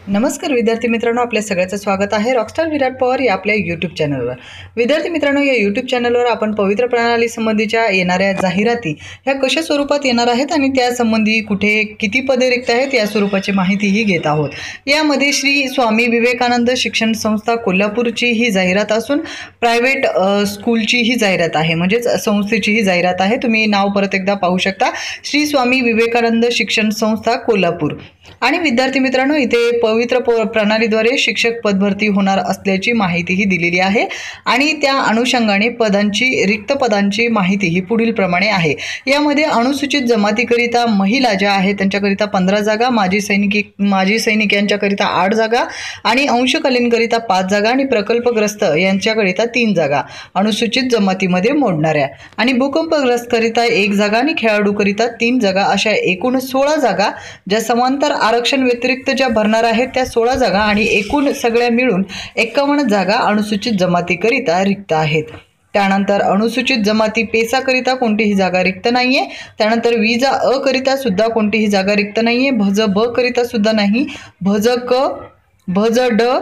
नमस्कार विद्यार्थी मित्रांनो, आपल्या सगळ्यांचं स्वागत आहे रॉकस्टार विराट पवार या आपल्या यूट्यूब चॅनलवर। विद्यार्थी मित्रांनो, या यूट्यूब चॅनलवर आपण पवित्र प्रणाली संबंधीच्या येणाऱ्या जाहिराती ह्या कशा स्वरूपात येणार आहेत आणि त्यासंबंधी कुठे किती पदे रिक्त आहेत या स्वरूपाची माहितीही घेत आहोत। यामध्ये श्री स्वामी विवेकानंद शिक्षण संस्था कोल्हापूरची ही जाहिरात असून प्रायव्हेट स्कूलची ही जाहिरात आहे, म्हणजेच संस्थेची ही जाहिरात आहे। तुम्ही नाव परत एकदा पाहू शकता, श्री स्वामी विवेकानंद शिक्षण संस्था कोल्हापूर। आणि विद्यार्थी मित्रांनो, इथे पवित्र प्रणालीद्वारे शिक्षक पदभरती होणार असल्याची माहितीही दिलेली आहे आणि त्या अनुषंगाने रिक्त पदांची माहिती ही पुढील प्रमाणे आहे। यामध्ये अनुसूचित जमातीकरिता महिला ज्या आहेत त्यांच्याकरिता 15 जागा, माजी सैनिक यांच्याकरिता 8 जागा आणि अंशकालीनकरिता 5 जागा आणि प्रकल्पग्रस्त यांच्याकरिता 3 जागा अनुसूचित जमातीमध्ये मोडणाऱ्या, आणि भूकंपग्रस्तकरिता 1 जागा आणि खेळाडूकरिता 3 जागा, अशा एकूण 16 जागा ज्या समांतर आरक्षण व्यतिरिक्त ज्या भरणार आहेत त्या 16 जागा आणि एकूण सगळ्या मिळून 51 जागा अनुसूचित जमातीकरिता रिक्त आहेत। त्यानंतर अनुसूचित जमाती पेसाकरिता कोणतीही जागा रिक्त नाहीये। त्यानंतर विजा अ करिता सुद्धा कोणतीही जागा रिक्त नाहीये। भज ब करिता सुद्धा नाही, भज क, भज ड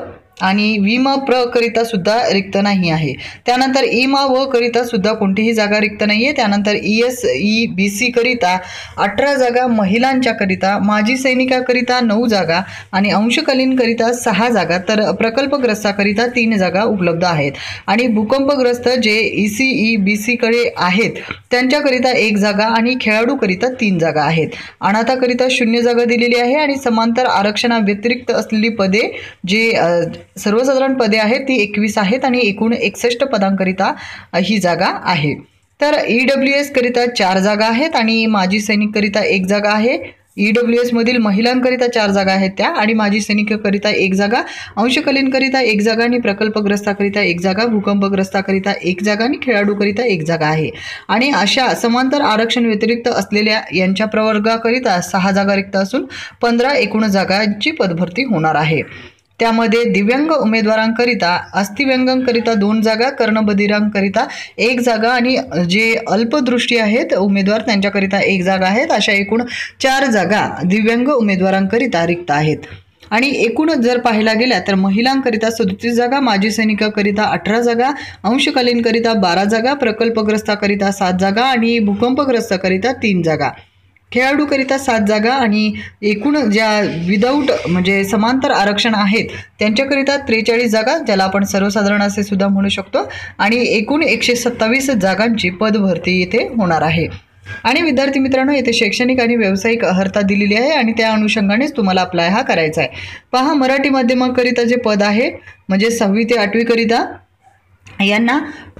आणि विमा प्र करिता सुद्धा रिक्त नाही आहे। त्यानंतर इमा व करिता सुद्धा कोणतीही जागा रिक्त नाहीये। त्यानंतर ESEBC करिता 18 जागा, महिलांच्या करिता, माजी सैनिकाकरिता 9 जागा आणि अंशकालीन करिता 6 जागा, तर प्रकल्पग्रस्ताकरिता 3 जागा उपलब्ध आहेत। आणि भूकंपग्रस्त जे ECEBC कडे आहेत त्यांच्याकरिता 1 जागा आणि खेळाडूकरिता 3 जागा आहेत। अनाथाकरिता 0 जागा दिलेली आहे आणि समांतर आरक्षणाव्यतिरिक्त असलेली पदे जे सर्वसाधारण पदे आहेत ती 21 आहेत आणि एकूण 61 पदांकरिता ही जागा आहे। तर EWS करिता 4 जागा आहेत आणि माजी सैनिक करिता 1 जागा आहे। EWS मधील महिलांकरिता 4 जागा आहेत त्या, आणि माजी सैनिकाकरिता 1 जागा, अंशकालीनकरिता 1 जागा आणि प्रकल्पग्रस्ताकरिता 1 जागा, भूकंपग्रस्ताकरिता 1 जागा आणि खेळाडूकरिता 1 जागा आहे। आणि अशा समांतर आरक्षण व्यतिरिक्त असलेल्या यांच्या प्रवर्गाकरिता 6 जागा रिक्त असून 15 एकूण जागांची पदभरती होणार आहे। त्यामध्ये दिव्यांग उमेदवारांकरिता, अस्थिव्यंगांकरिता 2 जागा, कर्णबधिरांकरिता 1 जागा आणि जे अल्पदृष्टी आहेत उमेदवार त्यांच्याकरिता 1 जागा आहेत, अशा एकूण 4 जागा दिव्यांग उमेदवारांकरिता रिक्त आहेत। आणि एकूण जर पाहायला गेल्या तर महिलांकरिता 37 जागा, माजी सैनिकाकरिता 18 जागा, अंशकालीनकरिता 12 जागा, प्रकल्पग्रस्ताकरिता 7 जागा आणि भूकंपग्रस्ताकरिता 3 जागा, खेळाडूकरिता 7 जागा आणि एकूण ज्या विदाऊट म्हणजे समांतर आरक्षण आहेत त्यांच्याकरिता 43 जागा, ज्याला आपण सर्वसाधारण असे सुद्धा म्हणू शकतो, आणि एकूण 127 जागांची पदभरती इथे होणार आहे। आणि विद्यार्थी मित्रांनो, येथे शैक्षणिक आणि व्यावसायिक अर्हता दिलेली आहे आणि त्या अनुषंगानेच तुम्हाला अप्लाय हा करायचा आहे। पहा, मराठी माध्यमाकरिता जे पद आहे म्हणजे 6वी ते 8वी करिता यांना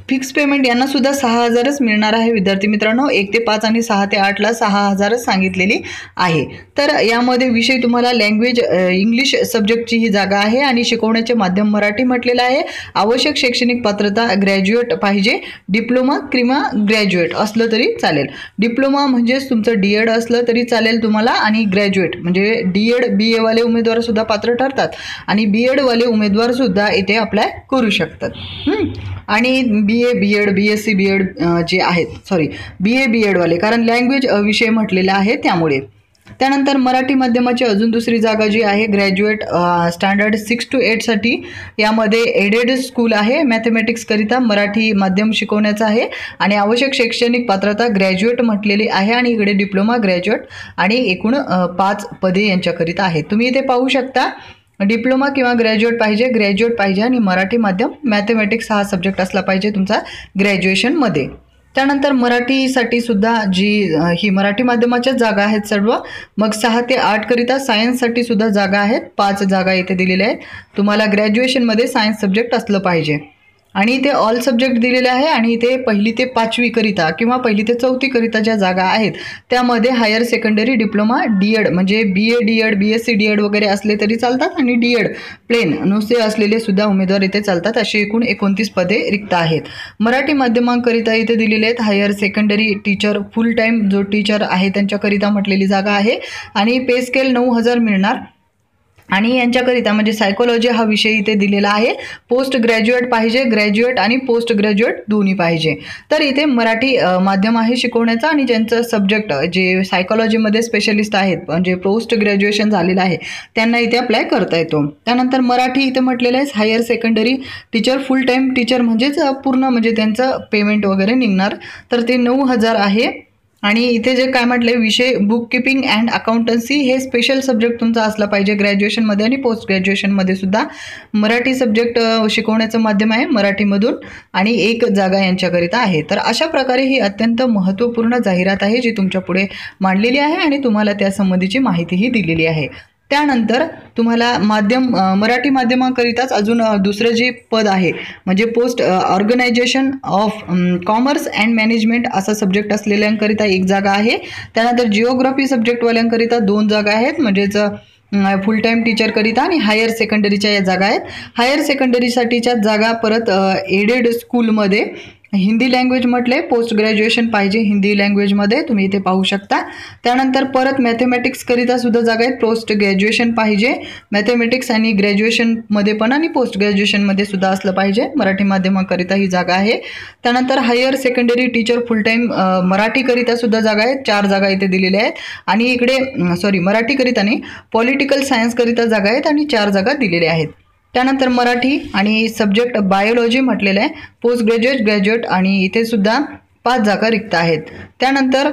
फिक्स पेमेंट यांना सुद्धा 6,000च मिळणार आहे। विद्यार्थी मित्रांनो, 1 ते 5 आणि 6 ते 8ला 6,000च सांगितलेली आहे। तर यामध्ये विषय तुम्हाला लँग्वेज इंग्लिश सब्जेक्टची ही जागा आहे आणि शिकवण्याचे माध्यम मराठी म्हटलेलं आहे। आवश्यक शैक्षणिक पात्रता ग्रॅज्युएट पाहिजे, डिप्लोमा किंवा ग्रॅज्युएट असलं तरी चालेल। डिप्लोमा म्हणजेच तुमचं DED असलं तरी चालेल तुम्हाला, आणि ग्रॅज्युएट म्हणजे DED BA वाले उमेदवार सुद्धा पात्र ठरतात आणि BED वाले उमेदवार सुद्धा इथे अप्लाय करू शकतात। आणि BA BED BSc BED जे आहेत, BA BED वाले, कारण लँग्वेज विषय म्हटलेला आहे त्यामुळे। त्यानंतर मराठी माध्यमाची अजून दुसरी जागा जी आहे ग्रॅज्युएट स्टँडर्ड 6 to 8 साठी, यामध्ये एडेड स्कूल आहे, मॅथमॅटिक्स करिता मराठी माध्यम शिकवण्याचं आहे आणि आवश्यक शैक्षणिक पात्रता ग्रॅज्युएट म्हटलेली आहे आणि इकडे डिप्लोमा, ग्रॅज्युएट आणि एकूण 5 पदे यांच्याकरिता आहेत। तुम्ही इथे पाहू शकता, डिप्लोमा किंवा ग्रॅज्युएट पाहिजे आणि मराठी माध्यम मॅथमॅटिक्स हा सब्जेक्ट असला पाहिजे तुमचा ग्रॅज्युएशनमध्ये। त्यानंतर मराठीसाठी सुद्धा ही मराठी माध्यमाच्याच जागा आहेत सर्व। मग 6 ते 8 करिता सायन्ससाठी सुद्धा जागा आहेत, 5 जागा इथे दिलेल्या आहेत। तुम्हाला ग्रॅज्युएशनमध्ये सायन्स सब्जेक्ट असलं पाहिजे आणि इथे ऑल सब्जेक्ट दिलेले आहे। आणि इथे 1ली ते 5वी करिता किंवा 1ली ते 4थी करिता ज्या जागा आहेत त्यामध्ये हायर सेकंडरी डिप्लोमा DED म्हणजे BA DED BSc DED वगैरे असले तरी चालतात आणि DED प्लेन नुसते असलेले सुद्धा उमेदवार इथे चालतात। अशी एकूण 29 पदे रिक्त आहेत। मराठी माध्यमांकरिता इथे दिलेले आहेत higher secondary teacher, full time जो टीचर आहे त्यांच्याकरिता म्हटलेली जागा आहे आणि पे स्केल 9,000 मिळणार। आणि यांच्याकरिता म्हणजे सायकोलॉजी हा विषय इथे दिलेला आहे. पोस्ट ग्रॅज्युएट पाहिजे, ग्रॅज्युएट आणि पोस्ट ग्रॅज्युएट दोन्ही पाहिजे. तर इथे मराठी माध्यम आहे शिकवण्याचा आणि ज्यांचं सब्जेक्ट जे सायकोलॉजीमध्ये स्पेशलिस्ट आहेत म्हणजे पोस्ट ग्रॅज्युएशन झालेलं आहे त्यांना इथे अप्लाय करता येतो. त्यानंतर मराठी इथे म्हटलेलं आहे higher secondary teacher, full time teacher म्हणजेच पूर्ण म्हणजे त्यांचं पेमेंट वगैरे निघणार, तर ते 9,000 आहे. आणि इथे जे काय म्हटलंय विषय बुक किपिंग अँड अकाउंटन्सी हे स्पेशल सब्जेक्ट तुमचा असला पाहिजे ग्रॅज्युएशनमध्ये आणि पोस्ट ग्रॅज्युएशनमध्ये सुद्धा. मराठी सब्जेक्ट शिकवण्याचं माध्यम आहे मराठीमधून आणि 1 जागा यांच्याकरिता आहे. तर अशा प्रकारे ही अत्यंत महत्त्वपूर्ण जाहिरात आहे जी तुमच्या पुढे मांडलेली आहे आणि तुम्हाला त्यासंबंधीची माहितीही दिलेली आहे. त्यानंतर तुम्हाला मराठी माध्यमाकरिताच अजून दुसरं जे पद आहे म्हणजे post organisation of commerce and management असा सब्जेक्ट असलेल्यांकरिता 1 जागा आहे. त्यानंतर जिओग्राफी सब्जेक्टवाल्यांकरिता 2 जागा आहेत म्हणजेच फुल टाईम टीचरकरिता आणि हायर सेकंडरीच्या या जागा आहेत. हायर सेकंडरीसाठीच्या जागा परत एडेड स्कूलमध्ये हिंदी लँग्वेज म्हटले, पोस्ट ग्रॅज्युएशन पाहिजे हिंदी लँग्वेजमध्ये, तुम्ही इथे पाहू शकता. त्यानंतर परत मॅथमॅटिक्सकरिता सुद्धा जागा आहेत, पोस्ट ग्रॅज्युएशन पाहिजे मॅथमॅटिक्स आणि ग्रॅज्युएशनमध्ये पण आणि पोस्ट ग्रॅज्युएशनमध्ये सुद्धा असलं पाहिजे. मराठी माध्यमाकरिता ही जागा आहे. त्यानंतर higher secondary teacher full time मराठीकरिता सुद्धा जागा आहेत, 4 जागा इथे दिलेल्या आहेत. आणि इकडे मराठीकरिता नाही पॉलिटिकल सायन्सकरिता जागा आहेत आणि 4 जागा दिलेल्या आहेत. त्यानंतर मराठी आणि सब्जेक्ट बायोलॉजी म्हटलेलं आहे, पोस्ट ग्रॅज्युएट, ग्रॅज्युएट आणि इथे सुद्धा 5 जागा रिक्त आहेत. त्यानंतर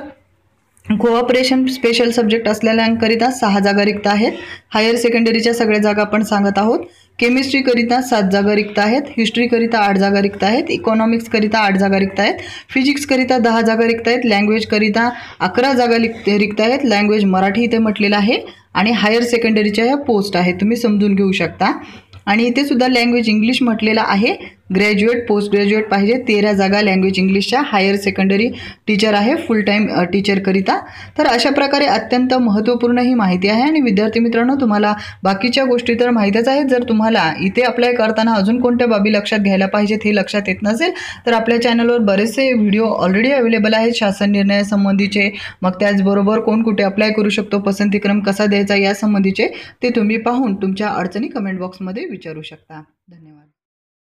कोऑपरेशन स्पेशल सब्जेक्ट असलेल्यांकरिता 6 जागा रिक्त आहेत. हायर सेकंडरीच्या सगळ्या जागा आपण सांगत आहोत. केमिस्ट्रीकरिता 7 जागा रिक्त आहेत, हिस्ट्रीकरिता 8 जागा रिक्त आहेत, इकॉनॉमिक्सकरिता 8 जागा रिक्त आहेत, फिजिक्सकरिता 10 जागा रिक्त आहेत, लँग्वेजकरिता 11 जागा रिक्त आहेत. लँग्वेज मराठी इथे म्हटलेलं आहे आणि हायर सेकंडरीच्या या पोस्ट आहेत, तुम्ही समजून घेऊ शकता. आणि इथे सुद्धा लँग्वेज इंग्लिश म्हटलेला आहे. ग्रॅज्युएट, पोस्ट ग्रॅज्युएट पाहिजे, 13 जागा लँग्वेज इंग्लिशच्या. हायर सेकंडरी टीचर आहे फुल टाईम टीचरकरिता. तर अशा प्रकारे अत्यंत महत्त्वपूर्ण ही माहिती आहे. आणि विद्यार्थी मित्रांनो, तुम्हाला बाकीच्या गोष्टी तर माहीतच आहेत. जर तुम्हाला इथे अप्लाय करताना अजून कोणत्या बाबी लक्षात घ्यायला पाहिजेत हे लक्षात येत नसेल तर आपल्या चॅनलवर बरेचसे व्हिडिओ ऑलरेडी अवेलेबल आहेत शासन निर्णयासंबंधीचे. मग त्याचबरोबर कोण कुठे अप्लाय करू शकतो, पसंतीक्रम कसा द्यायचा यासंबंधीचे ते तुम्ही पाहून तुमच्या अडचणी कमेंट बॉक्समध्ये विचारू शकता. धन्यवाद.